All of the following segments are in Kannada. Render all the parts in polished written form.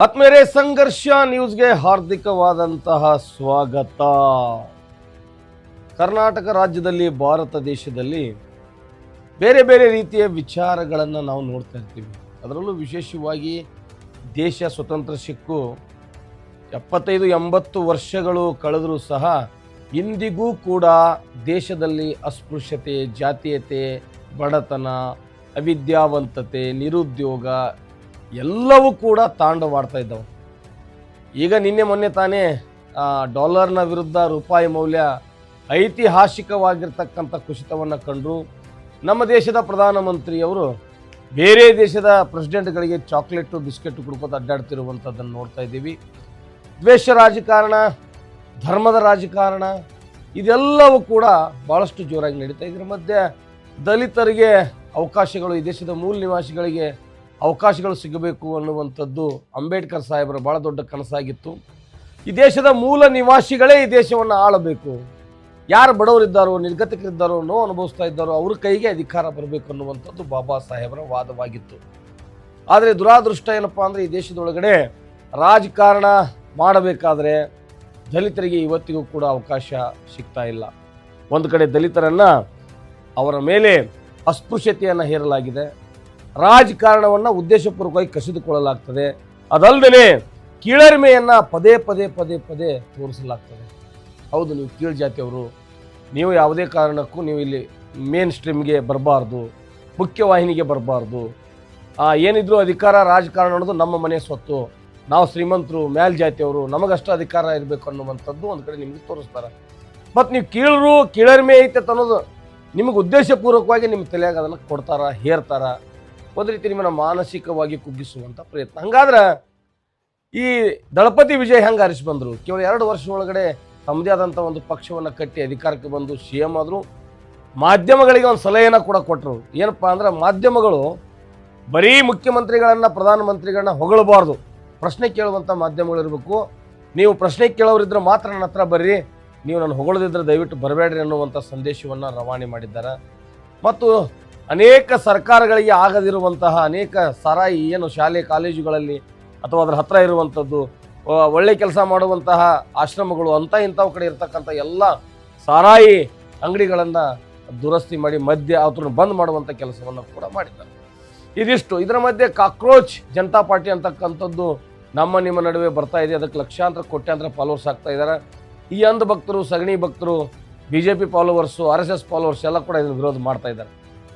ಆತ್ಮೀಯರೇ, ಸಂಘರ್ಷ ನ್ಯೂಸ್ಗೆ ಹಾರ್ದಿಕವಾದಂತಹ ಸ್ವಾಗತ. ಕರ್ನಾಟಕ ರಾಜ್ಯದಲ್ಲಿ, ಭಾರತ ದೇಶದಲ್ಲಿ ಬೇರೆ ಬೇರೆ ರೀತಿಯ ವಿಚಾರಗಳನ್ನು ನಾವು ನೋಡ್ತಾ ಇರ್ತೀವಿ. ಅದರಲ್ಲೂ ವಿಶೇಷವಾಗಿ ದೇಶ ಸ್ವತಂತ್ರ ಸಿಕ್ಕು 75-80 ವರ್ಷಗಳು ಕಳೆದರೂ ಸಹ ಇಂದಿಗೂ ಕೂಡ ದೇಶದಲ್ಲಿ ಅಸ್ಪೃಶ್ಯತೆ, ಜಾತೀಯತೆ, ಬಡತನ, ಅವಿದ್ಯಾವಂತತೆ, ನಿರುದ್ಯೋಗ ಎಲ್ಲವೂ ಕೂಡ ತಾಂಡವಾಡ್ತಾ ಇದ್ದವು. ಈಗ ನಿನ್ನೆ ಮೊನ್ನೆ ತಾನೇ ಡಾಲರ್ನ ವಿರುದ್ಧ ರೂಪಾಯಿ ಮೌಲ್ಯ ಐತಿಹಾಸಿಕವಾಗಿರ್ತಕ್ಕಂಥ ಕುಸಿತವನ್ನು ಕಂಡು ನಮ್ಮ ದೇಶದ ಪ್ರಧಾನಮಂತ್ರಿಯವರು ಬೇರೆ ದೇಶದ ಪ್ರೆಸಿಡೆಂಟ್ಗಳಿಗೆ ಚಾಕ್ಲೇಟು ಬಿಸ್ಕೆಟ್ ಕುಡ್ಕೋತ ಅಡ್ಡಾಡ್ತಿರುವಂಥದ್ದನ್ನು ನೋಡ್ತಾ ಇದ್ದೀವಿ. ದ್ವೇಷ ರಾಜಕಾರಣ, ಧರ್ಮದ ರಾಜಕಾರಣ ಇದೆಲ್ಲವೂ ಕೂಡ ಭಾಳಷ್ಟು ಜೋರಾಗಿ ನಡೀತಾ. ಇದರ ಮಧ್ಯೆ ದಲಿತರಿಗೆ ಅವಕಾಶಗಳು, ಈ ದೇಶದ ಮೂಲ ನಿವಾಸಿಗಳಿಗೆ ಅವಕಾಶಗಳು ಸಿಗಬೇಕು ಅನ್ನುವಂಥದ್ದು ಅಂಬೇಡ್ಕರ್ ಸಾಹೇಬರ ಭಾಳ ದೊಡ್ಡ ಕನಸಾಗಿತ್ತು. ಈ ದೇಶದ ಮೂಲ ನಿವಾಸಿಗಳೇ ಈ ದೇಶವನ್ನು ಆಳಬೇಕು, ಯಾರು ಬಡವರಿದ್ದಾರೋ, ನಿರ್ಗತಿಕರಿದ್ದಾರೋ, ನೋವು ಅನುಭವಿಸ್ತಾ ಇದ್ದಾರೋ ಅವ್ರ ಕೈಗೆ ಅಧಿಕಾರ ಬರಬೇಕು ಅನ್ನುವಂಥದ್ದು ಬಾಬಾ ಸಾಹೇಬರ ವಾದವಾಗಿತ್ತು. ಆದರೆ ದುರಾದೃಷ್ಟ ಏನಪ್ಪ ಅಂದರೆ, ಈ ದೇಶದೊಳಗಡೆ ರಾಜಕಾರಣ ಮಾಡಬೇಕಾದ್ರೆ ದಲಿತರಿಗೆ ಇವತ್ತಿಗೂ ಕೂಡ ಅವಕಾಶ ಸಿಗ್ತಾ ಇಲ್ಲ. ಒಂದು ಕಡೆ ದಲಿತರನ್ನು ಅವರ ಮೇಲೆ ಅಸ್ಪೃಶ್ಯತೆಯನ್ನು ಹೇರಲಾಗಿದೆ, ರಾಜಕಾರಣವನ್ನು ಉದ್ದೇಶಪೂರ್ವಕವಾಗಿ ಕಸಿದುಕೊಳ್ಳಲಾಗ್ತದೆ, ಅದಲ್ಲದೆ ಕೀಳರಿಮೆಯನ್ನು ಪದೇ ಪದೇ ಪದೇ ಪದೇ ತೋರಿಸಲಾಗ್ತದೆ. ಹೌದು, ನೀವು ಕೀಳು ಜಾತಿಯವರು, ನೀವು ಯಾವುದೇ ಕಾರಣಕ್ಕೂ ನೀವು ಇಲ್ಲಿ ಮೇನ್ ಸ್ಟ್ರೀಮ್ಗೆ ಬರಬಾರ್ದು, ಮುಖ್ಯವಾಹಿನಿಗೆ ಬರಬಾರ್ದು, ಏನಿದ್ರು ಅಧಿಕಾರ ರಾಜಕಾರಣ ಅನ್ನೋದು ನಮ್ಮ ಮನೆ ಸ್ವತ್ತು, ನಾವು ಶ್ರೀಮಂತರು, ಮೇಲ್ ಜಾತಿಯವರು, ನಮಗಷ್ಟು ಅಧಿಕಾರ ಇರಬೇಕು ಅನ್ನುವಂಥದ್ದು ಒಂದು ಕಡೆ ನಿಮಗೆ ತೋರಿಸ್ತಾರೆ. ಮತ್ತು ನೀವು ಕೀಳರಿಮೆ ಐತೆ ಅನ್ನೋದು ನಿಮಗೆ ಉದ್ದೇಶಪೂರ್ವಕವಾಗಿ ನಿಮ್ಮ ತಲೆಯಾಗ ಅದನ್ನು ಕೊಡ್ತಾರ, ಹೇರ್ತಾರ, ಒಂದು ರೀತಿ ನಿಮ್ಮನ್ನು ಮಾನಸಿಕವಾಗಿ ಕುಗ್ಗಿಸುವಂಥ ಪ್ರಯತ್ನ. ಹಂಗಾದ್ರೆ ಈ ದಳಪತಿ ವಿಜಯ್ ಹೆಂಗೆ ಆರಿಸಿ ಬಂದರು? ಕೇವಲ 2 ವರ್ಷ ಒಳಗಡೆ ತಮ್ಮದೇ ಆದಂಥ ಒಂದು ಪಕ್ಷವನ್ನು ಕಟ್ಟಿ ಅಧಿಕಾರಕ್ಕೆ ಬಂದು CM ಆದರು. ಮಾಧ್ಯಮಗಳಿಗೆ ಒಂದು ಸಲಹೆಯನ್ನು ಕೂಡ ಕೊಟ್ಟರು. ಏನಪ್ಪ ಅಂದ್ರೆ, ಮಾಧ್ಯಮಗಳು ಬರೀ ಮುಖ್ಯಮಂತ್ರಿಗಳನ್ನು, ಪ್ರಧಾನಮಂತ್ರಿಗಳನ್ನ ಹೊಗಳಬಾರ್ದು, ಪ್ರಶ್ನೆ ಕೇಳುವಂಥ ಮಾಧ್ಯಮಗಳು ಇರಬೇಕು. ನೀವು ಪ್ರಶ್ನೆ ಕೇಳೋರಿದ್ರೆ ಮಾತ್ರ ನನ್ನ ಹತ್ರ ಬರ್ರಿ, ನೀವು ನಾನು ಹೊಗಳದಿದ್ರೆ ದಯವಿಟ್ಟು ಬರಬೇಡ್ರಿ ಅನ್ನುವಂಥ ಸಂದೇಶವನ್ನು ರವಾನೆ ಮಾಡಿದ್ದಾರೆ. ಮತ್ತು ಅನೇಕ ಸರ್ಕಾರಗಳಿಗೆ ಆಗದಿರುವಂತಹ ಅನೇಕ ಸಾರಾಯಿ ಏನು ಶಾಲೆ ಕಾಲೇಜುಗಳಲ್ಲಿ ಅಥವಾ ಅದರ ಹತ್ತಿರ ಇರುವಂಥದ್ದು ಒಳ್ಳೆ ಕೆಲಸ ಮಾಡುವಂತಹ ಆಶ್ರಮಗಳು, ಇಂಥವು ಕಡೆ ಇರ್ತಕ್ಕಂಥ ಎಲ್ಲ ಸಾರಾಯಿ ಅಂಗಡಿಗಳನ್ನು ದುರಸ್ತಿ ಮಾಡಿ ಮದ್ಯ ಅವ್ರನ್ನ ಬಂದ್ ಮಾಡುವಂಥ ಕೆಲಸವನ್ನು ಕೂಡ ಮಾಡಿದ್ದಾರೆ. ಇದಿಷ್ಟು. ಇದರ ಮಧ್ಯೆ ಕಾಕ್ರೋಚ್ ಜನತಾ ಪಾರ್ಟಿ ಅಂತಕ್ಕಂಥದ್ದು ನಮ್ಮ ನಿಮ್ಮ ನಡುವೆ ಬರ್ತಾ ಇದೆ. ಅದಕ್ಕೆ ಲಕ್ಷಾಂತರ ಕೋಟ್ಯಾಂತರ ಫಾಲೋವರ್ಸ್ ಆಗ್ತಾ ಇದ್ದಾರೆ. ಈ ಅಂಧ ಭಕ್ತರು, ಸಗಣಿ ಭಕ್ತರು, BJP ಫಾಲೋವರ್ಸು, RSS ಫಾಲೋವರ್ಸ್ ಎಲ್ಲ ಕೂಡ ಇದನ್ನು ವಿರೋಧ ಮಾಡ್ತಾ ಇದ್ದಾರೆ.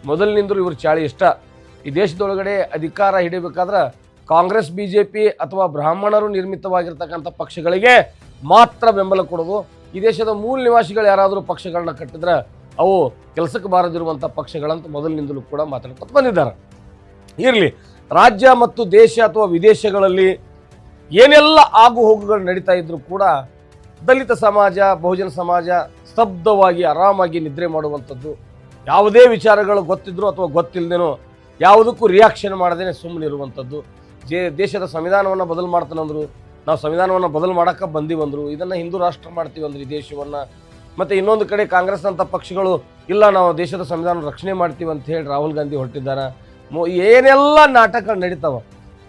ಮೊದಲಿನಿಂದಲೂ ಇವರು ಚಾಳಿ ಇಷ್ಟ. ಈ ದೇಶದೊಳಗಡೆ ಅಧಿಕಾರ ಹಿಡಿಬೇಕಾದ್ರೆ ಕಾಂಗ್ರೆಸ್, BJP ಅಥವಾ ಬ್ರಾಹ್ಮಣರು ನಿರ್ಮಿತವಾಗಿರ್ತಕ್ಕಂಥ ಪಕ್ಷಗಳಿಗೆ ಮಾತ್ರ ಬೆಂಬಲ ಕೊಡೋದು. ಈ ದೇಶದ ಮೂಲ ನಿವಾಸಿಗಳು ಯಾರಾದರೂ ಪಕ್ಷಗಳನ್ನ ಕಟ್ಟಿದ್ರೆ ಅವು ಕೆಲಸಕ್ಕೆ ಬಾರದಿರುವಂಥ ಪಕ್ಷಗಳಂತ ಮೊದಲಿನಿಂದಲೂ ಕೂಡ ಮಾತಾಡ್ತಾ ಬಂದಿದ್ದಾರೆ. ಇರಲಿ, ರಾಜ್ಯ ಮತ್ತು ದೇಶ ಅಥವಾ ವಿದೇಶಗಳಲ್ಲಿ ಏನೆಲ್ಲ ಆಗು ಹೋಗುಗಳು ನಡೀತಾ ಇದ್ರು ಕೂಡ ದಲಿತ ಸಮಾಜ, ಬಹುಜನ ಸಮಾಜ ಸ್ತಬ್ಧವಾಗಿ ಆರಾಮಾಗಿ ನಿದ್ರೆ ಮಾಡುವಂಥದ್ದು, ಯಾವುದೇ ವಿಚಾರಗಳು ಗೊತ್ತಿದ್ರು ಅಥವಾ ಗೊತ್ತಿಲ್ಲದೇನೋ ಯಾವುದಕ್ಕೂ ರಿಯಾಕ್ಷನ್ ಮಾಡದೇನೆ ಸುಮ್ಮನೆ ಇರುವಂಥದ್ದು. ದೇಶದ ಸಂವಿಧಾನವನ್ನು ಬದಲು ಮಾಡ್ತಾನಂದ್ರು, ನಾವು ಸಂವಿಧಾನವನ್ನು ಬದಲು ಮಾಡೋಕ್ಕೆ ಬಂದೀವಂದರು, ಇದನ್ನು ಹಿಂದೂ ರಾಷ್ಟ್ರ ಮಾಡ್ತೀವಿ ಅಂದ್ರೆ ಈ ದೇಶವನ್ನು. ಮತ್ತು ಇನ್ನೊಂದು ಕಡೆ ಕಾಂಗ್ರೆಸ್ ಅಂತ ಪಕ್ಷಗಳು ಇಲ್ಲ, ನಾವು ದೇಶದ ಸಂವಿಧಾನ ರಕ್ಷಣೆ ಮಾಡ್ತೀವಿ ಅಂತ ಹೇಳಿ ರಾಹುಲ್ ಗಾಂಧಿ ಹೊರಟಿದ್ದಾರೆ. ಏನೆಲ್ಲ ನಾಟಕ ನಡೀತಾವ.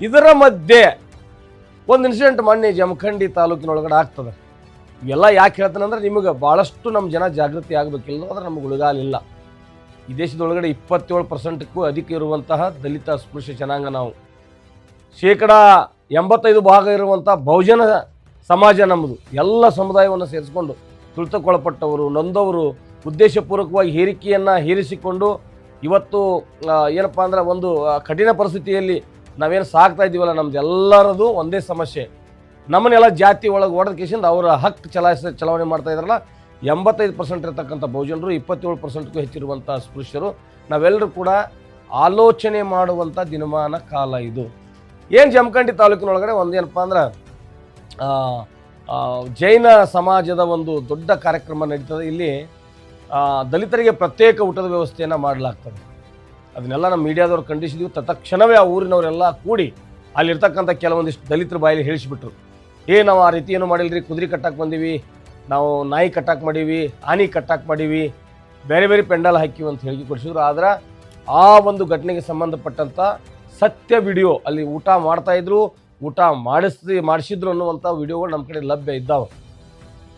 ಇದರ ಮಧ್ಯೆ ಒಂದು ಇನ್ಸಿಡೆಂಟ್ ಮೊನ್ನೆ ಜಮಖಂಡಿ ತಾಲೂಕಿನೊಳಗಡೆ ಆಗ್ತದೆ. ಇವೆಲ್ಲ ಯಾಕೆ ಹೇಳ್ತಾನಂದ್ರೆ, ನಿಮಗೆ ಭಾಳಷ್ಟು ನಮ್ಮ ಜನ ಜಾಗೃತಿ ಆಗಬೇಕಿಲ್ಲ, ಆದರೆ ನಮಗೆ ಉಳಿಗಾಲಿಲ್ಲ. ಈ ದೇಶದೊಳಗಡೆ 27%ಕ್ಕೂ ಅಧಿಕ ಇರುವಂತಹ ದಲಿತ ಅಸ್ಪೃಶ್ಯ ಜನಾಂಗ ನಾವು. 85% ಇರುವಂಥ ಬಹುಜನ ಸಮಾಜ ನಮ್ಮದು. ಎಲ್ಲ ಸಮುದಾಯವನ್ನು ಸೇರಿಸ್ಕೊಂಡು ತುಳಿತಕ್ಕೊಳಪಟ್ಟವರು, ನೊಂದವರು, ಉದ್ದೇಶಪೂರ್ವಕವಾಗಿ ಹೇರಿಸಿಕೊಂಡು ಇವತ್ತು ಏನಪ್ಪ ಅಂದ್ರೆ ಒಂದು ಕಠಿಣ ಪರಿಸ್ಥಿತಿಯಲ್ಲಿ ನಾವೇನು ಸಾಕ್ತಾ ಇದ್ದೀವಲ್ಲ, ನಮ್ದು ಎಲ್ಲರದು ಒಂದೇ ಸಮಸ್ಯೆ. ನಮ್ಮನ್ನೆಲ್ಲ ಜಾತಿ ಒಳಗೆ ಓಡದ ಕೇಸಿಂದ ಅವರ ಹಕ್ಕು ಚಲಾವಣೆ ಮಾಡ್ತಾ ಇದ್ದಾರಲ್ಲ. 85% ಇರ್ತಕ್ಕಂಥ ಬಹುಜನರು, 27%ಕ್ಕೂ ಹೆಚ್ಚಿರುವಂಥ ಸ್ಪೃಶ್ಯರು, ನಾವೆಲ್ಲರೂ ಕೂಡ ಆಲೋಚನೆ ಮಾಡುವಂಥ ದಿನಮಾನ ಕಾಲ ಇದು. ಏನು ಜಮಖಂಡಿ ತಾಲೂಕಿನೊಳಗಡೆ ಒಂದೇನಪ್ಪ ಅಂದ್ರೆ, ಜೈನ ಸಮಾಜದ ಒಂದು ದೊಡ್ಡ ಕಾರ್ಯಕ್ರಮ ನಡೀತದೆ. ಇಲ್ಲಿ ದಲಿತರಿಗೆ ಪ್ರತ್ಯೇಕ ಊಟದ ವ್ಯವಸ್ಥೆಯನ್ನು ಮಾಡಲಾಗ್ತದೆ. ಅದನ್ನೆಲ್ಲ ನಮ್ಮ ಮೀಡಿಯಾದವ್ರು ಖಂಡಿಸಿದ್ವಿ. ತತ್ಕ್ಷಣವೇ ಆ ಊರಿನವರೆಲ್ಲ ಕೂಡಿ ಅಲ್ಲಿರ್ತಕ್ಕಂಥ ಕೆಲವೊಂದಿಷ್ಟು ದಲಿತರ ಬಾಯಲ್ಲಿ ಹೇಳಿಸಿಬಿಟ್ರು, ನಾವು ಆ ರೀತಿ ಏನು ಮಾಡಿಲ್ರಿ, ಕುದುರೆ ಕಟ್ಟಾಕ್ ಬಂದೀವಿ, ನಾವು ನಾಯಿ ಕಟ್ಟಾಕ್ ಮಾಡೀವಿ, ಆನೆ ಕಟ್ಟಾಕ್ ಮಾಡೀವಿ, ಬೇರೆ ಬೇರೆ ಪೆಂಡಲ್ ಹಾಕಿವಿ ಅಂತ ಹೇಳಿ ಕೊಡಿಸಿದ್ರು. ಆದರೆ ಆ ಒಂದು ಘಟನೆಗೆ ಸಂಬಂಧಪಟ್ಟಂಥ ಸತ್ಯ ವಿಡಿಯೋ, ಅಲ್ಲಿ ಊಟ ಮಾಡ್ತಾಯಿದ್ರು, ಊಟ ಮಾಡಿಸಿದ್ರು ಅನ್ನುವಂಥ ವಿಡಿಯೋಗಳು ನಮ್ಮ ಕಡೆ ಲಭ್ಯ ಇದ್ದಾವೆ.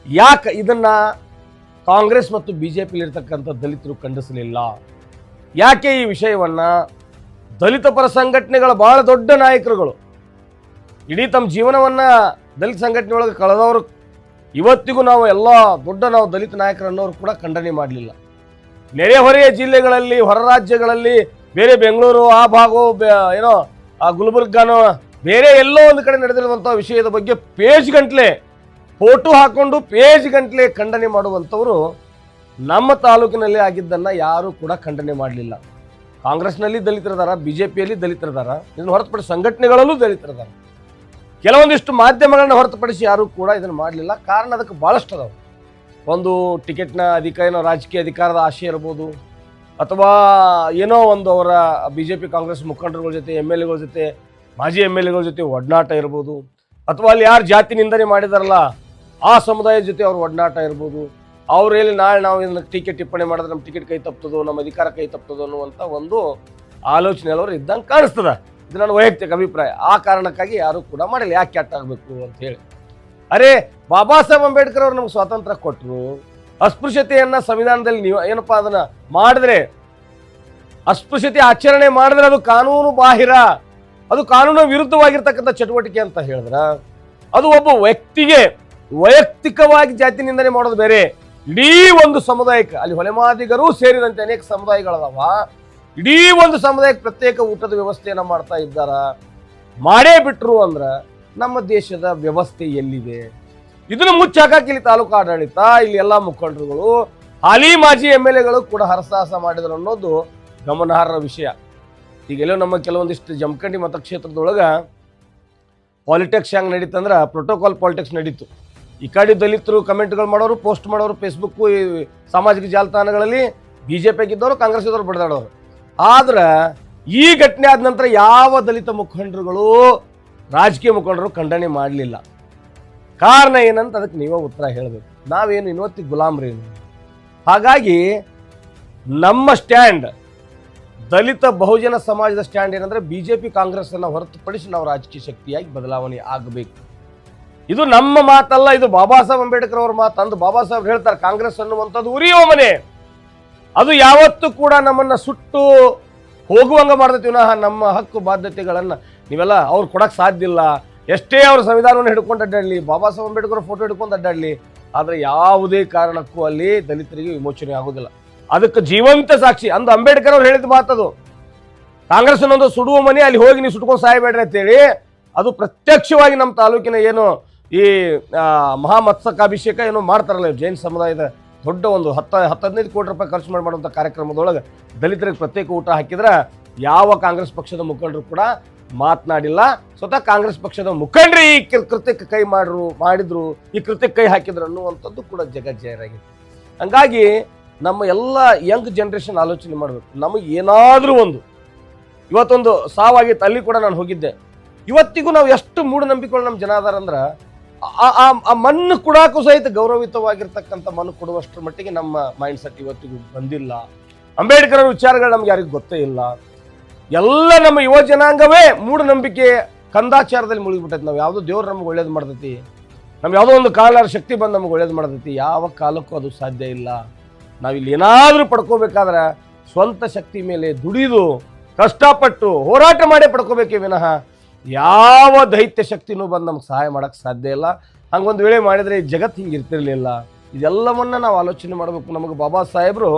ಯಾಕೆ ಇದನ್ನು ಕಾಂಗ್ರೆಸ್ ಮತ್ತು ಬಿ ಜೆ ಪಿಲಿರ್ತಕ್ಕಂಥ ದಲಿತರು ಖಂಡಿಸಲಿಲ್ಲ? ಯಾಕೆ ಈ ವಿಷಯವನ್ನು ದಲಿತ ಪರ ಸಂಘಟನೆಗಳ ಭಾಳ ದೊಡ್ಡ ನಾಯಕರುಗಳು ಇಡೀ ತಮ್ಮ ಜೀವನವನ್ನು ದಲಿತ ಸಂಘಟನೆ ಒಳಗೆ ಕಳೆದವರು ಇವತ್ತಿಗೂ ನಾವು ದಲಿತ ನಾಯಕರನ್ನೋರು ಕೂಡ ಖಂಡನೆ ಮಾಡಲಿಲ್ಲ. ನೆರೆಹೊರೆಯ ಜಿಲ್ಲೆಗಳಲ್ಲಿ, ಹೊರ ರಾಜ್ಯಗಳಲ್ಲಿ, ಬೇರೆ ಬೆಂಗಳೂರು ಆ ಭಾಗವೋ ಆ ಗುಲ್ಬರ್ಗಾನೋ ಬೇರೆ ಎಲ್ಲೋ ಒಂದು ಕಡೆ ನಡೆದಿರುವಂಥ ವಿಷಯದ ಬಗ್ಗೆ ಪೇಜ್ ಗಂಟ್ಲೆ ಫೋಟೋ ಹಾಕೊಂಡು ಪೇಜ್ ಗಂಟ್ಲೆ ಖಂಡನೆ ಮಾಡುವಂಥವರು ನಮ್ಮ ತಾಲೂಕಿನಲ್ಲಿ ಆಗಿದ್ದನ್ನು ಯಾರೂ ಕೂಡ ಖಂಡನೆ ಮಾಡಲಿಲ್ಲ. ಕಾಂಗ್ರೆಸ್ನಲ್ಲಿ ದಲಿತರಿದಾರ, ಬಿ ಜೆ ಪಿಯಲ್ಲಿ ದಲಿತರಿದಾರ, ಇದನ್ನು ಹೊರತುಪಡಿಸಿ ಸಂಘಟನೆಗಳಲ್ಲೂ ದಲಿತರಿದಾರ. ಕೆಲವೊಂದಿಷ್ಟು ಮಾಧ್ಯಮಗಳನ್ನ ಹೊರತುಪಡಿಸಿ ಯಾರೂ ಕೂಡ ಇದನ್ನು ಮಾಡಲಿಲ್ಲ. ಕಾರಣ ಅದಕ್ಕೆ ಭಾಳಷ್ಟು ಅದಾವೆ. ಒಂದು ಟಿಕೆಟ್ನ ರಾಜಕೀಯ ಅಧಿಕಾರದ ಆಶೆ ಇರ್ಬೋದು, ಅಥವಾ ಅವರ ಬಿ ಜೆ ಪಿ ಕಾಂಗ್ರೆಸ್ ಮುಖಂಡರುಗಳ ಜೊತೆ, ಎಮ್ ಎಲ್ ಎಗಳ ಜೊತೆ, ಮಾಜಿ ಎಮ್ ಎಲ್ ಎಗಳ ಜೊತೆ ಒಡನಾಟ ಇರ್ಬೋದು, ಅಥವಾ ಅಲ್ಲಿ ಯಾರು ಜಾತಿ ನಿಂದನೆ ಮಾಡಿದಾರಲ್ಲ ಆ ಸಮುದಾಯದ ಜೊತೆ ಅವ್ರ ಒಡನಾಟ ಇರ್ಬೋದು. ಅವರಲ್ಲಿ ನಾಳೆ ನಾವು ಇದನ್ನು ಟಿಪ್ಪಣಿ ಮಾಡಿದ್ರೆ ನಮ್ಮ ಟಿಕೆಟ್ ಕೈ ತಪ್ಪುತ್ತದೋ, ನಮ್ಮ ಅಧಿಕಾರ ಕೈ ತಪ್ಪುತ್ತದೋ ಅನ್ನುವಂಥ ಒಂದು ಆಲೋಚನೆಯಲ್ಲವರು ಇದ್ದಂಗೆ ಕಾಣಿಸ್ತದೆ. ಇದು ನನ್ನ ವೈಯಕ್ತಿಕ ಅಭಿಪ್ರಾಯ. ಆ ಕಾರಣಕ್ಕಾಗಿ ಯಾರೂ ಕೂಡ ಮಾಡಿಲ್ಲ. ಯಾಕೆ ಕೆಟ್ಟಾಗಬೇಕು ಅಂತ ಹೇಳಿ. ಅರೆ, ಬಾಬಾ ಸಾಹೇಬ್ ಅಂಬೇಡ್ಕರ್ ಅವರು ನಮ್ಗೆ ಸ್ವಾತಂತ್ರ್ಯ ಕೊಟ್ಟರು. ಅಸ್ಪೃಶ್ಯತೆಯನ್ನು ಸಂವಿಧಾನದಲ್ಲಿ ನೀವು ಅದನ್ನು ಮಾಡಿದ್ರೆ, ಅಸ್ಪೃಶ್ಯತೆ ಆಚರಣೆ ಮಾಡಿದ್ರೆ ಅದು ಕಾನೂನು ಬಾಹಿರ, ಅದು ಕಾನೂನು ವಿರುದ್ಧವಾಗಿರ್ತಕ್ಕಂಥ ಚಟುವಟಿಕೆ ಅಂತ ಹೇಳಿದ್ರೆ, ಅದು ಒಬ್ಬ ವ್ಯಕ್ತಿಗೆ ವೈಯಕ್ತಿಕವಾಗಿ ಜಾತಿ ನಿಂದನೆ ಮಾಡೋದು ಬೇರೆ. ಇಡೀ ಒಂದು ಸಮುದಾಯಕ್ಕೆ, ಅಲ್ಲಿ ಹೊಲೆಮಾದಿಗರೂ ಸೇರಿದಂತೆ ಅನೇಕ ಸಮುದಾಯಗಳದಾವ, ಇಡೀ ಒಂದು ಸಮುದಾಯಕ್ಕೆ ಪ್ರತ್ಯೇಕ ಊಟದ ವ್ಯವಸ್ಥೆಯನ್ನು ಮಾಡ್ತಾ ಇದ್ದಾರ. ಮಾಡೇ ಬಿಟ್ರು ಅಂದ್ರೆ ನಮ್ಮ ದೇಶದ ವ್ಯವಸ್ಥೆ ಎಲ್ಲಿದೆ? ಇದನ್ನು ಮುಚ್ಚಾಕಕ್ಕೆ ಇಲ್ಲಿ ತಾಲೂಕು ಆಡಳಿತ, ಇಲ್ಲಿ ಎಲ್ಲ ಮುಖಂಡರುಗಳು, ಹಾಲಿ ಮಾಜಿ ಎಮ್ ಎಲ್ ಎಗಳು ಕೂಡ ಹರಸಾಹಸ ಮಾಡಿದ್ರು ಅನ್ನೋದು ಗಮನಾರ್ಹ ವಿಷಯ. ಈಗೆಲ್ಲೋ ನಮ್ಮ ಕೆಲವೊಂದಿಷ್ಟು ಜಮಖಂಡಿ ಮತಕ್ಷೇತ್ರದೊಳಗೆ ಪಾಲಿಟಿಕ್ಸ್ ಹೆಂಗೆ ನಡೀತಂದ್ರೆ ಪ್ರೋಟೋಕಾಲ್ ಪಾಲಿಟಿಕ್ಸ್ ನಡೀತು. ಈ ಕಡೆ ದಲಿತರು ಕಮೆಂಟ್ಗಳು ಮಾಡೋರು, ಪೋಸ್ಟ್ ಮಾಡೋರು ಫೇಸ್ಬುಕ್ಕು, ಈ ಸಾಮಾಜಿಕ ಜಾಲತಾಣಗಳಲ್ಲಿ ಬಿ ಜೆ ಪಿಗಿದ್ದವರು, ಕಾಂಗ್ರೆಸ್ ಇದ್ದವರು ಬಡ್ದಾಡೋರು. ಆದ್ರೆ ಈ ಘಟನೆ ಆದ ನಂತರ ಯಾವ ದಲಿತ ಮುಖಂಡರುಗಳು, ರಾಜಕೀಯ ಮುಖಂಡರು ಖಂಡನೆ ಮಾಡಲಿಲ್ಲ. ಕಾರಣ ಏನಂತ ಅದಕ್ಕೆ ನೀವೇ ಉತ್ತರ ಹೇಳಬೇಕು. ನಾವೇನು ಇವತ್ತಿಗೆ ಗುಲಾಮ್ರೇನು? ಹಾಗಾಗಿ ನಮ್ಮ ಸ್ಟ್ಯಾಂಡ್, ದಲಿತ ಬಹುಜನ ಸಮಾಜದ ಸ್ಟ್ಯಾಂಡ್ ಏನಂದ್ರೆ ಬಿ ಜೆ ಪಿ ಕಾಂಗ್ರೆಸ್ ಅನ್ನು ಹೊರತುಪಡಿಸಿ ನಾವು ರಾಜಕೀಯ ಶಕ್ತಿಯಾಗಿ ಬದಲಾವಣೆ ಆಗಬೇಕು. ಇದು ನಮ್ಮ ಮಾತಲ್ಲ, ಇದು ಬಾಬಾ ಸಾಹೇಬ್ ಅಂಬೇಡ್ಕರ್ ಅವ್ರ ಮಾತು. ಅಂದು ಬಾಬಾ ಸಾಹೇಬ್ ಹೇಳ್ತಾರೆ, ಕಾಂಗ್ರೆಸ್ ಅನ್ನುವಂಥದ್ದು ಉರಿಯುವ ಮನೆ, ಅದು ಯಾವತ್ತೂ ಕೂಡ ನಮ್ಮನ್ನ ಸುಟ್ಟು ಹೋಗುವಂಗ ಮಾಡ್ತೈತಿ. ವಿನಃ ನಮ್ಮ ಹಕ್ಕು ಬಾಧ್ಯತೆಗಳನ್ನು ನೀವೆಲ್ಲ ಅವ್ರು ಕೊಡಕ್ಕೆ ಸಾಧ್ಯ ಇಲ್ಲ. ಎಷ್ಟೇ ಅವ್ರ ಸಂವಿಧಾನವನ್ನು ಹಿಡ್ಕೊಂಡು ಅಡ್ಡಾಡಲಿ, ಬಾಬಾ ಸಾಹೇಬ್ ಅಂಬೇಡ್ಕರ್ ಫೋಟೋ ಹಿಡ್ಕೊಂಡು ಅಡ್ಡಾಡಲಿ, ಆದರೆ ಯಾವುದೇ ಕಾರಣಕ್ಕೂ ಅಲ್ಲಿ ದಲಿತರಿಗೆ ವಿಮೋಚನೆ ಆಗೋದಿಲ್ಲ. ಅದಕ್ಕೆ ಜೀವಂತ ಸಾಕ್ಷಿ ಅಂದು ಅಂಬೇಡ್ಕರ್ ಅವ್ರು ಹೇಳಿದ ಮಾತದು. ಕಾಂಗ್ರೆಸ್ ಅನ್ನೊಂದು ಸುಡುವ ಮನೆ, ಅಲ್ಲಿ ಹೋಗಿ ನೀವು ಸುಟ್ಕೊಂಡು ಸಾಯಬೇಡ್ರಿ ಅಂತೇಳಿ ಅದು ಪ್ರತ್ಯಕ್ಷವಾಗಿ ನಮ್ಮ ತಾಲೂಕಿನ ಏನು ಈ ಮಹಾಮತ್ಸಕಾಭಿಷೇಕ ಏನೋ ಮಾಡ್ತಾರಲ್ಲ ಜೈನ್ ಸಮುದಾಯದ ದೊಡ್ಡ ಒಂದು 10-15 ಕೋಟಿ ರೂಪಾಯಿ ಖರ್ಚು ಮಾಡುವಂಥ ಕಾರ್ಯಕ್ರಮದೊಳಗೆ ದಲಿತರಿಗೆ ಪ್ರತ್ಯೇಕ ಊಟ ಹಾಕಿದ್ರೆ ಯಾವ ಕಾಂಗ್ರೆಸ್ ಪಕ್ಷದ ಮುಖಂಡರು ಕೂಡ ಮಾತನಾಡಿಲ್ಲ. ಸ್ವತಃ ಕಾಂಗ್ರೆಸ್ ಪಕ್ಷದ ಮುಖಂಡರು ಈ ಕೃತ್ಯಕ್ಕೆ ಕೈ ಮಾಡಿದ್ರು, ಈ ಕೃತ್ಯಕ್ಕೆ ಕೈ ಹಾಕಿದ್ರು ಅನ್ನುವಂಥದ್ದು ಕೂಡ ಜಗಜ್ಜಾಹೀರಾಗಿದೆ. ಹಂಗಾಗಿ ನಮ್ಮ ಎಲ್ಲ ಯಂಗ್ ಜನ್ರೇಷನ್ ಆಲೋಚನೆ ಮಾಡಬೇಕು. ನಮಗೆ ಏನಾದರೂ ಒಂದು ಇವತ್ತೊಂದು ಸಾವಾಗಿತ್ತು, ಅಲ್ಲಿ ಕೂಡ ನಾನು ಹೋಗಿದ್ದೆ. ಇವತ್ತಿಗೂ ನಾವು ಎಷ್ಟು ಮೂಢನಂಬಿಕೆಗಳು ನಮ್ಮ ಜನ ಅದಾರಂದ್ರೆ ಆ ಮಣ್ಣು ಕೊಡಾಕು ಸಹಿತ ಗೌರವಿತವಾಗಿರ್ತಕ್ಕಂಥ ಮಣ್ಣು ಕೊಡುವಷ್ಟರ ಮಟ್ಟಿಗೆ ನಮ್ಮ ಮೈಂಡ್ ಸೆಟ್ ಇವತ್ತಿಗೂ ಬಂದಿಲ್ಲ. ಅಂಬೇಡ್ಕರ್ ಅವ್ರ ವಿಚಾರಗಳು ನಮ್ಗೆ ಯಾರಿಗೂ ಗೊತ್ತೇ ಇಲ್ಲ. ಎಲ್ಲ ನಮ್ಮ ಯುವ ಜನಾಂಗವೇ ಮೂಢನಂಬಿಕೆ ಕಂದಾಚಾರದಲ್ಲಿ ಮುಳುಗಿಬಿಟ್ಟೈತಿ. ನಾವು ಯಾವುದೋ ದೇವ್ರು ನಮ್ಗೆ ಒಳ್ಳೇದು ಮಾಡ್ತೈತಿ, ನಮ್ಗೆ ಯಾವುದೋ ಒಂದು ಕಾಲಾರ ಶಕ್ತಿ ಬಂದು ನಮ್ಗೆ ಒಳ್ಳೇದು ಮಾಡ್ತೈತಿ. ಯಾವ ಕಾಲಕ್ಕೂ ಅದು ಸಾಧ್ಯ ಇಲ್ಲ. ನಾವಿಲ್ಲಿ ಏನಾದರೂ ಪಡ್ಕೋಬೇಕಾದ್ರೆ ಸ್ವಂತ ಶಕ್ತಿ ಮೇಲೆ ದುಡಿದು ಕಷ್ಟಪಟ್ಟು ಹೋರಾಟ ಮಾಡೇ ಪಡ್ಕೋಬೇಕೇ ವಿನಃ ಯಾವ ದೈತ್ಯ ಶಕ್ತಿನೂ ಬಂದು ನಮ್ಗೆ ಸಹಾಯ ಮಾಡೋಕ್ಕೆ ಸಾಧ್ಯ ಇಲ್ಲ. ಹಂಗೊಂದು ವೇಳೆ ಮಾಡಿದರೆ ಈ ಜಗತ್ತು ಹಿಂಗೆ ಇರ್ತಿರ್ಲಿಲ್ಲ. ಇದೆಲ್ಲವನ್ನ ನಾವು ಆಲೋಚನೆ ಮಾಡಬೇಕು. ನಮಗೆ ಬಾಬಾ ಸಾಹೇಬರು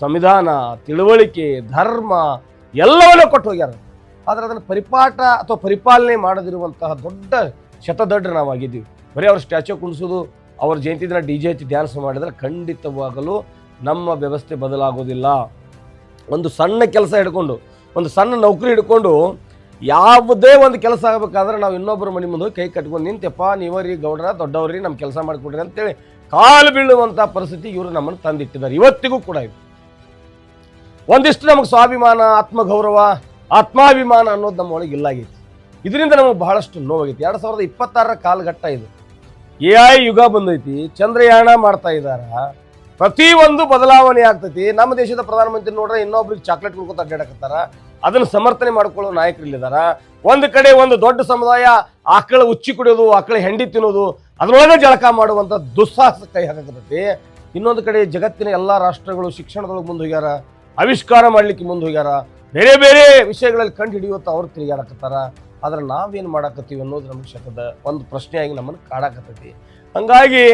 ಸಂವಿಧಾನ, ತಿಳುವಳಿಕೆ, ಧರ್ಮ ಎಲ್ಲವನ್ನೂ ಕೊಟ್ಟು ಹೋಗ್ಯಾರ. ಆದರೆ ಅದನ್ನು ಪರಿಪಾಠ ಅಥವಾ ಪರಿಪಾಲನೆ ಮಾಡದಿರುವಂತಹ ದೊಡ್ಡ ಶತದಡ್ಡರು ನಾವಾಗಿದ್ದೀವಿ. ಬರೀ ಅವ್ರ ಸ್ಟ್ಯಾಚ್ಯೂ ಕುಣಿಸೋದು, ಅವ್ರ ಜಯಂತಿ ದಿನ DJ ಹಚ್ಚಿ ಡ್ಯಾನ್ಸ್ ಮಾಡಿದರೆ ಖಂಡಿತವಾಗಲೂ ನಮ್ಮ ವ್ಯವಸ್ಥೆ ಬದಲಾಗೋದಿಲ್ಲ. ಒಂದು ಸಣ್ಣ ಕೆಲಸ ಹಿಡ್ಕೊಂಡು, ಒಂದು ಸಣ್ಣ ನೌಕರಿ ಹಿಡ್ಕೊಂಡು ಯಾವುದೇ ಒಂದು ಕೆಲಸ ಆಗಬೇಕಾದ್ರೆ ನಾವು ಇನ್ನೊಬ್ಬರ ಮನೆ ಮುಂದೆ ಹೋಗಿ ಕೈ ಕಟ್ಕೊಂಡು ನಿಂತೆಪ್ಪ, ನೀವರಿ ಗೌಡ್ರ ದೊಡ್ಡವ್ರಿ ನಮ್ಮ ಕೆಲಸ ಮಾಡಿಕೊಡ್ರಿ ಅಂತೇಳಿ ಕಾಲು ಬೀಳುವಂಥ ಪರಿಸ್ಥಿತಿ ಇವರು ನಮ್ಮನ್ನು ತಂದಿಟ್ಟಿದ್ದಾರೆ. ಇವತ್ತಿಗೂ ಕೂಡ ಇದು ಒಂದಿಷ್ಟು ನಮಗೆ ಸ್ವಾಭಿಮಾನ, ಆತ್ಮಗೌರವ, ಆತ್ಮಾಭಿಮಾನ ಅನ್ನೋದು ನಮ್ಮ ಒಳಗೆ ಇಲ್ಲಾಗೈತಿ. ಇದರಿಂದ ನಮಗೆ ಬಹಳಷ್ಟು ನೋವಾಗೈತಿ. 2026ರ ಕಾಲಘಟ್ಟ ಇದು. AI ಯುಗ ಬಂದೈತಿ, ಚಂದ್ರಯಾನ ಮಾಡ್ತಾ ಇದ್ದಾರೆ, ಪ್ರತಿಯೊಂದು ಬದಲಾವಣೆ ಆಗ್ತೈತಿ. ನಮ್ಮ ದೇಶದ ಪ್ರಧಾನಮಂತ್ರಿ ನೋಡ್ರೆ ಇನ್ನೊಬ್ರಿಗೆ ಚಾಕ್ಲೇಟ್ ಕೊಡ್ಕೊತ ಅಡ್ಡಾಡಕತ್ತಾರ. ಅದನ್ನು ಸಮರ್ಥನೆ ಮಾಡ್ಕೊಳ್ಳೋ ನಾಯಕರು ಇಲ್ಲಿದಾರ. ಒಂದು ಕಡೆ ಒಂದು ದೊಡ್ಡ ಸಮುದಾಯ ಆಕಳ ಉಚ್ಚಿ ಕುಡಿಯೋದು, ಆಕಳ ಹೆಂಡಿ ತಿನ್ನೋದು, ಅದರೊಳಗೆ ಜಳಕ ಮಾಡುವಂಥ ದುಸ್ಸಾಹಸ ಕೈ ಹಾಕತೈತಿ. ಇನ್ನೊಂದು ಕಡೆ ಜಗತ್ತಿನ ಎಲ್ಲ ರಾಷ್ಟ್ರಗಳು ಶಿಕ್ಷಣದೊಳಗೆ ಮುಂದೆ ಹೋಗ್ಯಾರ, ಆವಿಷ್ಕಾರ ಮಾಡ್ಲಿಕ್ಕೆ ಮುಂದೆ ಹೋಗ್ಯಾರ, ಬೇರೆ ಬೇರೆ ವಿಷಯಗಳಲ್ಲಿ ಕಂಡು ಹಿಡಿಯುವಂಥ ಅವ್ರು ತಿರುಗಾಡಕತ್ತಾರ. ಆದ್ರೆ ನಾವೇನು ಮಾಡಾಕತ್ತೀವಿ ಅನ್ನೋದು ನಮಗೆ ಶತದ ಒಂದು ಪ್ರಶ್ನೆಯಾಗಿ ನಮ್ಮನ್ನು ಕಾಡಾಕತ್ತೈತಿ. ಹಂಗಾಗಿ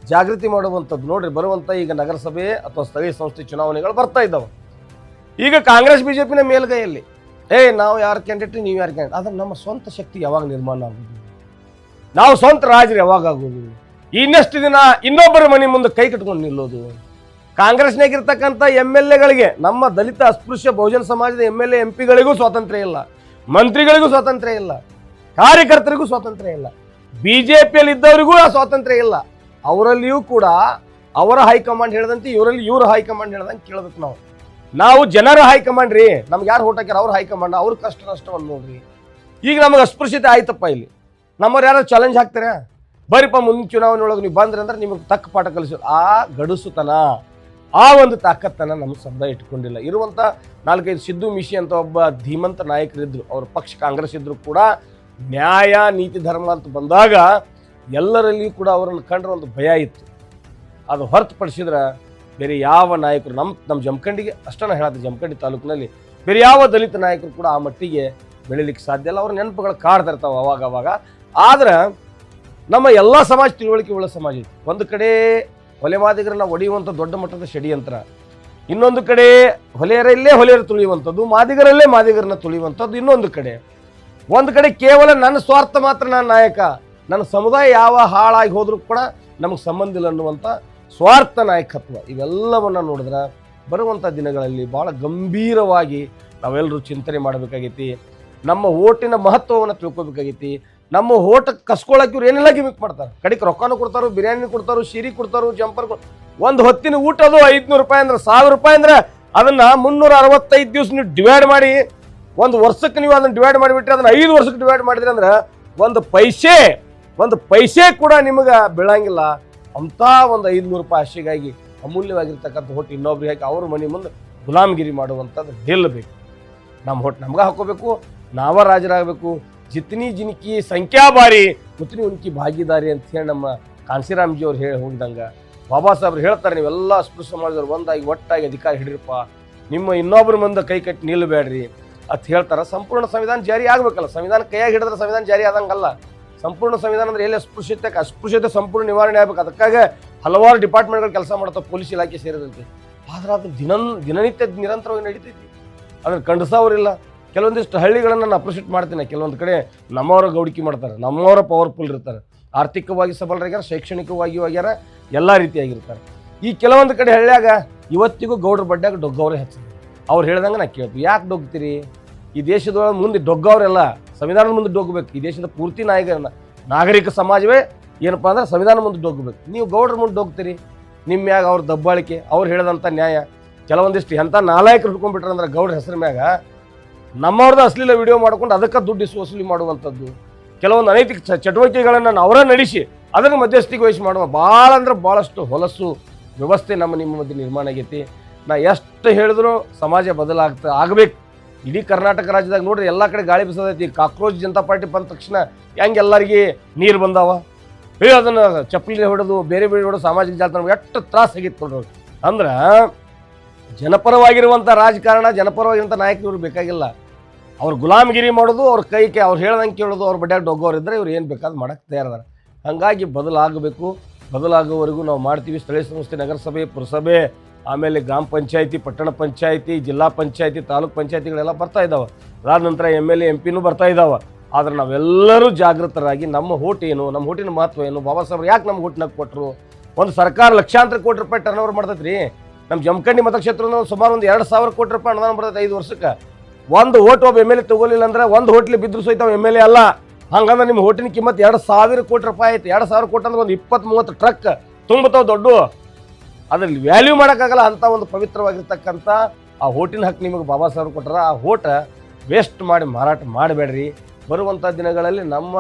ಜಾಗೃತಿ ಮಾಡುವಂಥದ್ದು ನೋಡ್ರಿ. ಬರುವಂಥ ಈಗ ನಗರಸಭೆ ಅಥವಾ ಸ್ಥಳೀಯ ಸಂಸ್ಥೆ ಚುನಾವಣೆಗಳು ಬರ್ತಾ ಇದ್ದಾವೆ. ಈಗ ಕಾಂಗ್ರೆಸ್ ಬಿಜೆಪಿನ ಮೇಲ್ಗೈಯಲ್ಲಿ ನಾವು ಯಾರು ಕ್ಯಾಂಡಿಡೇಟ್, ನೀವು ಯಾರು ಕ್ಯಾಂಡಿಡೇಟ್, ಆದ್ರೆ ನಮ್ಮ ಸ್ವಂತ ಶಕ್ತಿ ಯಾವಾಗ ನಿರ್ಮಾಣ ಆಗೋದು, ನಾವು ಸ್ವಂತ ರಾಜರು ಯಾವಾಗ ಆಗೋದು, ಇನ್ನಷ್ಟು ದಿನ ಇನ್ನೊಬ್ಬರ ಮನೆ ಮುಂದೆ ಕೈ ಕಟ್ಕೊಂಡು ನಿಲ್ಲೋದು. ಕಾಂಗ್ರೆಸ್ನಾಗಿರ್ತಕ್ಕಂಥ MLAಗಳಿಗೆ, ನಮ್ಮ ದಲಿತ ಅಸ್ಪೃಶ್ಯ ಬಹುಜನ ಸಮಾಜದ MLA MP ಗಳಿಗೂ ಸ್ವಾತಂತ್ರ್ಯ ಇಲ್ಲ, ಮಂತ್ರಿಗಳಿಗೂ ಸ್ವಾತಂತ್ರ್ಯ ಇಲ್ಲ, ಕಾರ್ಯಕರ್ತರಿಗೂ ಸ್ವಾತಂತ್ರ್ಯ ಇಲ್ಲ, ಬಿಜೆಪಿಯಲ್ಲಿ ಇದ್ದವರಿಗೂ ಆ ಸ್ವಾತಂತ್ರ್ಯ ಇಲ್ಲ. ಅವರಲ್ಲಿಯೂ ಕೂಡ ಅವರ ಹೈಕಮಾಂಡ್ ಹೇಳಿದಂತೆ ಇವರಲ್ಲಿ ಇವ್ರ ಹೈಕಮಾಂಡ್ ಹೇಳ್ದಂಗೆ ಕೇಳಬೇಕು. ನಾವು ಜನರ ಹೈಕಮಾಂಡ್ ರೀ, ನಮ್ಗೆ ಯಾರು ಓಟ್ ಹಾಕ್ಯಾರ ಅವ್ರ ಹೈಕಮಾಂಡ್, ಅವ್ರ ಕಷ್ಟ ನಷ್ಟವನ್ನು ನೋಡ್ರಿ. ಈಗ ನಮಗೆ ಅಸ್ಪೃಶ್ಯತೆ ಆಯ್ತಪ್ಪ, ಇಲ್ಲಿ ನಮ್ಮವ್ರು ಯಾರು ಚಾಲೆಂಜ್ ಹಾಕ್ತಾರೆ, ಬರೀಪ್ಪ ಮುಂದಿನ ಚುನಾವಣೆ ಒಳಗೆ ನೀವು ಬಂದ್ರಿ ಅಂದ್ರೆ ನಿಮಗೆ ತಕ್ಕ ಪಾಠ ಕಲಿಸೋದು. ಆ ಗಡುಸುತನ, ಆ ಒಂದು ತಾಕತ್ತನ್ನ ನಮ್ಮ ಸಮುದಾಯ ಇಟ್ಕೊಂಡಿಲ್ಲ. ಇರುವಂಥ 4-5 ಸಿದ್ದು ಮಿಶಿ ಅಂತ ಒಬ್ಬ ಧೀಮಂತ ನಾಯಕರಿದ್ರು, ಅವ್ರ ಪಕ್ಷ ಕಾಂಗ್ರೆಸ್ ಇದ್ರು ಕೂಡ ನ್ಯಾಯ ನೀತಿ ಧರ್ಮ ಅಂತ ಬಂದಾಗ ಎಲ್ಲರಲ್ಲಿಯೂ ಕೂಡ ಅವರನ್ನು ಕಂಡ್ರೆ ಒಂದು ಭಯ ಇತ್ತು. ಅದು ಹೊರತುಪಡಿಸಿದ್ರೆ ಬೇರೆ ಯಾವ ನಾಯಕರು ನಮ್ಮ ಜಮಖಂಡಿಗೆ ಅಷ್ಟನ್ನು ಹೇಳತ್ತೆ, ಜಮಖಂಡಿ ತಾಲೂಕಿನಲ್ಲಿ ಬೇರೆ ಯಾವ ದಲಿತ ನಾಯಕರು ಕೂಡ ಆ ಮಟ್ಟಿಗೆ ಬೆಳಿಲಿಕ್ಕೆ ಸಾಧ್ಯ ಇಲ್ಲ. ಅವ್ರ ನೆನಪುಗಳು ಕಾಡ್ತಾ ಇರ್ತಾವೆ ಅವಾಗ. ಆದ್ರೆ ನಮ್ಮ ಎಲ್ಲ ಸಮಾಜ ತಿಳುವಳಿಕೆ ಉಳ್ಳ ಸಮಾಜ ಇತ್ತು. ಒಂದು ಕಡೆ ಹೊಲೆಮಾದಿಗರನ್ನ ಒಡೆಯುವಂಥ ದೊಡ್ಡ ಮಟ್ಟದ ಷಡ್ಯಂತ್ರ, ಇನ್ನೊಂದು ಕಡೆ ಹೊಲೆಯರು ತುಳಿಯುವಂಥದ್ದು, ಮಾದಿಗರನ್ನ ತುಳಿಯುವಂಥದ್ದು ಇನ್ನೊಂದು ಕಡೆ. ಒಂದು ಕಡೆ ಕೇವಲ ನನ್ನ ಸ್ವಾರ್ಥ ಮಾತ್ರ ನಾನು ನಾಯಕ, ನನ್ನ ಸಮುದಾಯ ಯಾವ ಹಾಳಾಗಿ ಹೋದ್ರೂ ಕೂಡ ನಮಗೆ ಸಂಬಂಧ ಇಲ್ಲ ಅನ್ನುವಂಥ ಸ್ವಾರ್ಥ ನಾಯಕತ್ವ. ಇವೆಲ್ಲವನ್ನು ನೋಡಿದ್ರೆ ಬರುವಂಥ ದಿನಗಳಲ್ಲಿ ಭಾಳ ಗಂಭೀರವಾಗಿ ನಾವೆಲ್ಲರೂ ಚಿಂತನೆ ಮಾಡಬೇಕಾಗೈತಿ. ನಮ್ಮ ಓಟಿನ ಮಹತ್ವವನ್ನು ತಿಳ್ಕೊಬೇಕಾಗೈತಿ. ನಮ್ಮ ಓಟಕ್ಕೆ ಕಸ್ಕೊಳಕ್ಕೆ ಇವ್ರು ಏನೆಲ್ಲ ಗಿಮಿಕ್ ಮಾಡ್ತಾರೆ. ಕಡೆಗೆ ರೊಕ್ಕನೂ ಕೊಡ್ತಾರೋ, ಬಿರಿಯಾನಿ ಕೊಡ್ತಾರೋ, ಸೀರೆ ಕೊಡ್ತಾರೋ, ಜಂಪರ್ ಒಂದು ಹೊತ್ತಿನ ಊಟ ಅದು 500 ರೂಪಾಯಿ ಅಂದ್ರೆ 1000 ರೂಪಾಯಿ ಅಂದ್ರೆ ಅದನ್ನ 365 ದಿವಸ ನೀವು ಡಿವೈಡ್ ಮಾಡಿ, ಒಂದು ವರ್ಷಕ್ಕೆ ನೀವು ಅದನ್ನ ಡಿವೈಡ್ ಮಾಡಿಬಿಟ್ರೆ ಅದನ್ನ 5 ವರ್ಷಕ್ಕೆ ಡಿವೈಡ್ ಮಾಡಿದ್ರಿ ಅಂದ್ರೆ ಒಂದು ಪೈಸೆ ಕೂಡ ನಿಮಗೆ ಬೀಳಂಗಿಲ್ಲ. ಅಂಥ ಒಂದು 500 ರೂಪಾಯಿ ಆಶೆಗಾಗಿ ಅಮೂಲ್ಯವಾಗಿರ್ತಕ್ಕಂಥ ಹೊಟ್ಟು ಇನ್ನೊಬ್ರಿಗೆ ಹಾಕಿ ಅವ್ರ ಮನೆ ಮುಂದೆ ಗುಲಾಮಗಿರಿ ಮಾಡುವಂಥದ್ದು ನಿಲ್ಲಬೇಕು. ನಮ್ಮ ಹೊಟ್ಟು ನಮ್ಗೆ ಹಾಕೋಬೇಕು, ನಾವ ರಾಜರಾಗಬೇಕು. ಜಿತ್ನಿ ಜಿನ್ಕಿ ಸಂಖ್ಯಾಬಾರಿ ಉತ್ನಿ ಉನ್ಕಿ ಭಾಗಿದಾರಿ ಅಂತ ಹೇಳಿ ನಮ್ಮ ಕಾಂಶಿರಾಮ್ಜಿ ಅವ್ರು ಹೇಳಿ ಹೋಗಿದಂಗೆ ಬಾಬಾ ಸಾಹೇಬ್ರು ಹೇಳ್ತಾರೆ, ನೀವೆಲ್ಲ ಅಸ್ಪೃಶ್ಯ ಸಮಾಜದವ್ರು ಒಂದಾಗಿ ಒಟ್ಟಾಗಿ ಅಧಿಕಾರ ಹಿಡಿರಪ್ಪ, ನಿಮ್ಮ ಇನ್ನೊಬ್ಬರ ಮುಂದೆ ಕೈ ಕಟ್ಟಿ ನಿಲ್ಲಬೇಡ್ರಿ ಅಂತ ಹೇಳ್ತಾರೆ. ಸಂಪೂರ್ಣ ಸಂವಿಧಾನ ಜಾರಿ ಆಗಬೇಕಲ್ಲ. ಸಂವಿಧಾನ ಕೈಯಾಗಿ ಹಿಡಿದ್ರೆ ಸಂವಿಧಾನ ಜಾರಿ ಆದಂಗಲ್ಲ. ಸಂಪೂರ್ಣ ಸಂವಿಧಾನ ಅಂದ್ರೆ ಎಲ್ಲಿ ಅಸ್ಪೃಶ್ಯತೆ ಸಂಪೂರ್ಣ ನಿವಾರಣೆ ಆಗಬೇಕು. ಅದಕ್ಕಾಗಿ ಹಲವಾರು ಡಿಪಾರ್ಟ್ಮೆಂಟ್ಗಳು ಕೆಲಸ ಮಾಡ್ತಾವೆ, ಪೊಲೀಸ್ ಇಲಾಖೆ ಸೇರಿದಂತೆ. ಆದ್ರೆ ಅದು ದಿನನಿತ್ಯ ನಿರಂತರವಾಗಿ ನಡೀತೈತಿ. ಅದನ್ನು ಖಂಡಿಸೋರಿಲ್ಲ. ಕೆಲವೊಂದಿಷ್ಟು ಹಳ್ಳಿಗಳನ್ನು ನಾನು ಅಪ್ರಿಷಿಯೇಟ್ ಮಾಡ್ತೀನಿ. ಕೆಲವೊಂದು ಕಡೆ ನಮ್ಮವರ ಗೌಡಿಕೆ ಮಾಡ್ತಾರೆ, ನಮ್ಮವರ ಪವರ್ಫುಲ್ ಇರ್ತಾರೆ, ಆರ್ಥಿಕವಾಗಿ ಸಬಲರಾಗ್ಯಾರ, ಶೈಕ್ಷಣಿಕವಾಗಿ ಆಗ್ಯಾರ, ಎಲ್ಲ ರೀತಿಯಾಗಿರ್ತಾರೆ. ಈ ಕೆಲವೊಂದು ಕಡೆ ಹಳ್ಳಿಯಾಗ ಇವತ್ತಿಗೂ ಗೌಡ್ರ ಬಡ್ಡ್ಯಾಗ ಡೊಗ್ಗವರೇ ಹಚ್ಚಿದ್ರು. ಅವ್ರು ಹೇಳ್ದಂಗೆ ನಾ ಕೇಳ್ತೀವಿ, ಯಾಕೆ ಡೊಗ್ತೀರಿ? ಈ ದೇಶದೊಳಗೆ ಮುಂದೆ ಡೊಗ್ಗವರೆಲ್ಲ ಸಂವಿಧಾನದ ಮುಂದೆ ಡೊಗ್ಬೇಕು. ಈ ದೇಶದ ಪೂರ್ತಿ ನಾಗರಿಕ ಸಮಾಜವೇ ಏನಪ್ಪ ಅಂದ್ರೆ ಸಂವಿಧಾನ ಮುಂದೆ ಡೊಗ್ಬೇಕು. ನೀವು ಗೌಡ್ರ ಮುಂದೆ ಡೊಗ್ತೀರಿ, ನಿಮ್ಮ ಮ್ಯಾಗ ಅವ್ರ ದಬ್ಬಾಳಿಕೆ, ಅವ್ರು ಹೇಳಿದಂಥ ನ್ಯಾಯ. ಕೆಲವೊಂದಿಷ್ಟು ಎಂಥ ನಾಲಾಯಕರು ಹಿಡ್ಕೊಂಡ್ಬಿಟ್ರೆ ಅಂದ್ರೆ ಗೌಡ್ರ ಹೆಸರು ಮ್ಯಾಗ ನಮ್ಮವ್ರದ್ದು ಅಶ್ಲೀಲ ವಿಡಿಯೋ ಮಾಡ್ಕೊಂಡು ಅದಕ್ಕೆ ದುಡ್ಡು ವಸೂಲಿ ಮಾಡುವಂಥದ್ದು, ಕೆಲವೊಂದು ಅನೈತಿಕ ಚಟುವಟಿಕೆಗಳನ್ನು ಅವರ ನಡೆಸಿ ಅದನ್ನು ಮಧ್ಯಸ್ಥಿಕೆ ವಹಿಸಿ ಮಾಡುವ ಭಾಳ ಅಂದ್ರೆ ಭಾಳಷ್ಟು ಹೊಲಸು ವ್ಯವಸ್ಥೆ ನಿಮ್ಮ ಮಧ್ಯೆ ನಿರ್ಮಾಣ ಆಗೈತಿ. ನಾ ಎಷ್ಟು ಹೇಳಿದ್ರು ಸಮಾಜ ಆಗಬೇಕು. ಇಡೀ ಕರ್ನಾಟಕ ರಾಜ್ಯದಾಗ ನೋಡ್ರಿ ಎಲ್ಲ ಕಡೆ ಗಾಳಿ ಬಿಸೋದೈತಿ. ಕಾಕ್ರೋಚ್ ಜನತಾ ಪಾರ್ಟಿ ಬಂದ ತಕ್ಷಣ ಹೆಂಗೆ ಎಲ್ಲರಿಗೆ ನೀರು ಬಂದಾವ, ಅದನ್ನು ಚಪ್ಪಲಿ ಹೊಡೆದು ಬೇರೆ ಹೊಡೆದು ಸಾಮಾಜಿಕ ಜಾಲತಾಣ ಎಷ್ಟು ತ್ರಾಸ ಆಗಿತ್ತು ನೋಡ್ರಿ. ಅಂದ್ರೆ ಜನಪರವಾಗಿರುವಂಥ ರಾಜಕಾರಣ, ಜನಪರವಾಗಿರುವಂಥ ನಾಯಕರು ಇವ್ರು ಬೇಕಾಗಿಲ್ಲ. ಅವ್ರು ಗುಲಾಮಗಿರಿ ಮಾಡೋದು, ಅವ್ರ ಕೈಗೆ ಅವ್ರು ಹೇಳ್ದಂಗೆ ಕೇಳೋದು, ಅವ್ರ ಬಡ್ಯಾಗ ಡೊಗ್ಗೋರಿದ್ರೆ ಇವ್ರು ಏನು ಬೇಕಾದ್ರೂ ಮಾಡಕ್ಕೆ ತಯಾರದಾರ. ಹಾಗಾಗಿ ಬದಲಾಗಬೇಕು. ಬದಲಾಗೋವರೆಗೂ ನಾವು ಮಾಡ್ತೀವಿ. ಸ್ಥಳೀಯ ಸಂಸ್ಥೆ, ನಗರಸಭೆ, ಪುರಸಭೆ, ಆಮೇಲೆ ಗ್ರಾಮ ಪಂಚಾಯತಿ, ಪಟ್ಟಣ ಪಂಚಾಯತಿ, ಜಿಲ್ಲಾ ಪಂಚಾಯತಿ, ತಾಲೂಕು ಪಂಚಾಯತಿಗಳೆಲ್ಲ ಬರ್ತಾ ಇದ್ದಾವೆ. ಅದಾದ ನಂತರ MLA MP ಬರ್ತಾ ಇದ್ದಾವೆ. ಆದರೆ ನಾವೆಲ್ಲರೂ ಜಾಗೃತರಾಗಿ ನಮ್ಮ ಓಟ್ ಏನು, ನಮ್ಮ ಓಟಿನ ಮಹತ್ವ ಏನು, ಬಾಬಾ ಸಾಹೇಬ್ರು ಯಾಕೆ ನಮ್ಮ ಓಟ್ನಾಗ ಕೊಟ್ಟರು. ಒಂದು ಸರ್ಕಾರ ಲಕ್ಷಾಂತರ ಕೋಟಿ ರೂಪಾಯಿ ಟರ್ನ್ ಓವರ್ ಮಾಡ್ತೈತೆ ರೀ. ನಮ್ಮ ಜಮಖಂಡಿ ಮತಕ್ಷೇತ್ರದ ಸುಮಾರು ಒಂದು 2000 ಕೋಟಿ ರೂಪಾಯಿ ಅನುದಾನ ಬರ್ತೈತೆ 5 ವರ್ಷಕ್ಕೆ. ಒಂದು ಓಟ್ ಒಬ್ಬ MLA ತಗೋಲಿಲ್ಲ ಅಂದ್ರೆ ಒಂದು ಹೋಟ್ಲಿ ಬಿದ್ರು ಸಹಿತ MLA ಅಲ್ಲ. ಹಂಗಂದ್ರೆ ನಿಮ್ಮ ಓಟಿನ ಕಿಮ್ಮತ್ತು 2000 ಕೋಟಿ ರೂಪಾಯಿ ಐತೆ. 2000 ಕೋಟಿ ಅಂದ್ರೆ ಒಂದು 20-30 ಟ್ರಕ್ ತುಂಬತಾವ ದೊಡ್ಡ. ಅದ್ರಲ್ಲಿ ವ್ಯಾಲ್ಯೂ ಮಾಡೋಕ್ಕಾಗಲ್ಲ. ಅಂಥ ಒಂದು ಪವಿತ್ರವಾಗಿರ್ತಕ್ಕಂಥ ಆ ಓಟಿನ ಹಕ್ಕು ನಿಮಗೆ ಬಾಬಾ ಸಾಹೇಬ್ ಕೊಟ್ಟರ. ಆ ಓಟ ವೇಸ್ಟ್ ಮಾಡಿ ಮಾರಾಟ ಮಾಡಬೇಡ್ರಿ. ಬರುವಂಥ ದಿನಗಳಲ್ಲಿ ನಮ್ಮ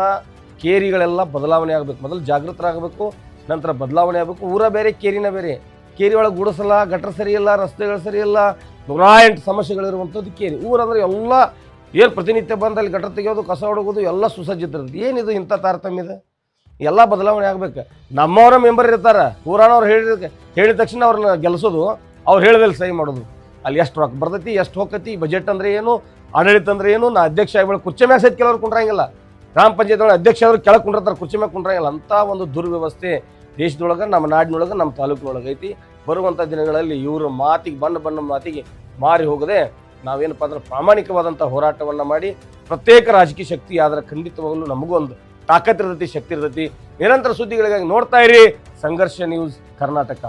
ಕೇರಿಗಳೆಲ್ಲ ಬದಲಾವಣೆ ಆಗಬೇಕು. ಮೊದಲು ಜಾಗೃತರಾಗಬೇಕು, ನಂತರ ಬದಲಾವಣೆ ಆಗಬೇಕು. ಊರ ಬೇರೆ, ಕೇರಿನ ಬೇರೆ. ಕೇರಿ ಒಳಗೆ ಗುಡಿಸಲ್ಲ, ಗಟ್ರ ಸರಿ ಇಲ್ಲ, ರಸ್ತೆಗಳು ಸರಿ ಇಲ್ಲ, 108 ಸಮಸ್ಯೆಗಳಿರುವಂಥದ್ದಕ್ಕೆ ಊರಂದ್ರೆ ಎಲ್ಲ ಏನು ಪ್ರತಿನಿತ್ಯ ಬಂದಲ್ಲಿ ಗಟರ್ ತೆಗೆಯೋದು ಕಸ ಹೊಡಗೋದು ಎಲ್ಲ ಸುಸಜ್ಜಿತರದ್ದು. ಏನಿದು ಇಂಥ ತಾರತಮ್ಯ ಇದೆ? ಎಲ್ಲ ಬದಲಾವಣೆ ಆಗ್ಬೇಕು. ನಮ್ಮವರ ಮೆಂಬರ್ ಇರ್ತಾರೆ, ಊರಾನವ್ರು ಹೇಳಿದ ತಕ್ಷಣ ಅವ್ರನ್ನ ಗೆಲ್ಲಿಸೋದು, ಅವ್ರು ಹೇಳಿದಲ್ಲಿ ಸಹಿ ಮಾಡೋದು. ಅಲ್ಲಿ ಎಷ್ಟು ರೊಕ್ಕ ಬರ್ತೈತಿ, ಎಷ್ಟು ಹೋಗತಿ, ಬಜೆಟ್ ಅಂದರೆ ಏನು, ಆಡಳಿತ ಅಂದರೆ ಏನು. ನಾ ಅಧ್ಯಕ್ಷ ಆಗಿಬಿಡ ಕುರ್ಚಿ ಮ್ಯಾಗ ಸಹಿತ ಕೆಲವ್ರು ಕುಂಡ್ರಂಗಿಲ್ಲ. ಗ್ರಾಮ ಪಂಚಾಯತ್ ಒಳಗೆ ಅಧ್ಯಕ್ಷ ಅವರು ಕೆಳಗೆ ಕುಂಡಿರ್ತಾರೆ, ಕುರ್ಚಿ ಮ್ಯಾಗ ಕುಂಡ್ರಂಗಿಲ್ಲ. ಅಂಥ ಒಂದು ದುರ್ವ್ಯವಸ್ಥೆ ದೇಶದೊಳಗೆ, ನಮ್ಮ ನಾಡಿನೊಳಗೆ, ನಮ್ಮ ತಾಲೂಕಿನೊಳಗೆ ಐತಿ. ಬರುವಂಥ ದಿನಗಳಲ್ಲಿ ಇವರು ಬಣ್ಣ ಮಾತಿಗೆ ಮಾರಿ ಹೋಗದೆ ನಾವೇನಪ್ಪ ಅಂದ್ರೆ ಪ್ರಾಮಾಣಿಕವಾದಂಥ ಹೋರಾಟವನ್ನು ಮಾಡಿ ಪ್ರತ್ಯೇಕ ರಾಜಕೀಯ ಶಕ್ತಿ ಆದ್ರೆ ಖಂಡಿತವಾಗಲೂ ನಮಗೂ ಒಂದು ತಾಕತ್ ಇರ್ತೈತಿ, ಶಕ್ತಿ ಇರ್ತೈತಿ. ನಿರಂತರ ಸುದ್ದಿಗಳಿಗಾಗಿ ನೋಡ್ತಾ ಇರಿ ಸಂಘರ್ಷ ನ್ಯೂಸ್ ಕರ್ನಾಟಕ.